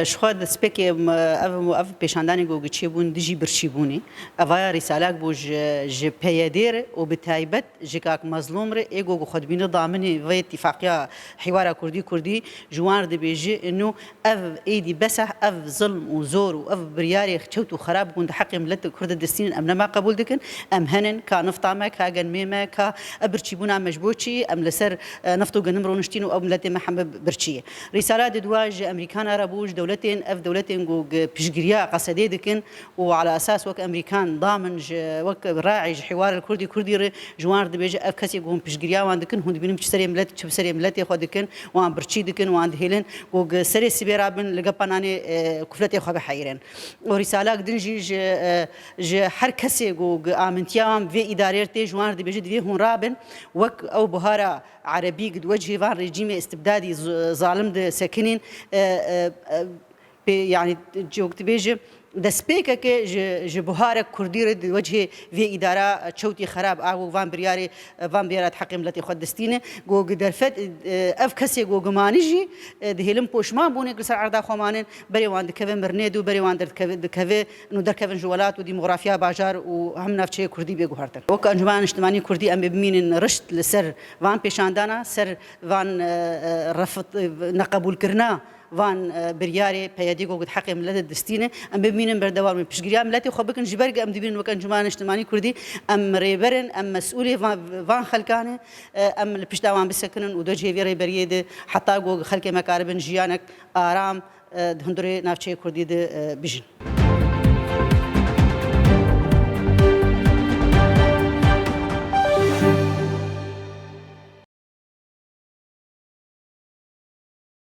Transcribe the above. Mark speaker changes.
Speaker 1: شخواد سپیکی اف پیشاندانی گوگی چی بون دیجی برچی بونی اوای رسالک بوج ج پیادر و بتایبت جکاک مظلوم ر ایگو خود بین ضامنی و اتفاقیا حوار کردی جوان دبیجی انه اف ایدی بس اف ظلم و زور و اف بریاری خشوت و خراب بون حق ملت کرد دستین ام ما قبول دکن ام هنن کا نفطامه کا جنمه کا برچی بونا مجبوچی ام لسر نفطو جنم رونشتین و ام ملت محمد برچیه رسالات دواج امریکان عربوج دولتين اف دولتين جو بشجريا قصدي دكن وعلى اساس وك امريكان ضامن وك راعي حوار الكردي كردي جوار دبيج اف كسي جو بشجريا وعندكن هون بينم سري ملت سري ملت ياخذ دكن وان برشي دكن وعند هيلن جو سري سبيرابن لقباناني كفلتي خو بحيرن ورساله دنجي ج هر كسي جو امنتيام في اداريتي جوار دبيج دي هون رابن وك او بهارا عربي قد وجهي فان رجيم استبدادي ظالم ده ساكنين يعني جوكت بيجي دسبيكا كي جبهارك كردير وجه في إدارة شوتي خراب أو فان بريارات حقيم التي خدستينه جو قدرفت أفكسي جو جمانيجي دهيلم بوشمان بوني قصر عرضا خمانين بري وان دكفن مرنيدو بري وان دكفن إنه دركفن جوالات وديموغرافيا باجار وهم نفشة كردي بيجوهرتن وك أنجمان اجتماعي كردي أم بمين رشت لسر فان بيشاندانا سر فان رفض نقبول كرنا وان برياري بياديكو قد حقي ملت الدستينه ام بمين بردوار من بشجريا ملتي خو بكن جبرق ام دبين وكان جمان اجتماعي كردي ام ريبرن ام مسؤولي فان خلكانه ام البشداوان بسكنن ودوجه في ريبريد حتى خلك مكاربن جيانك ارام هندري نافشي كردي بجن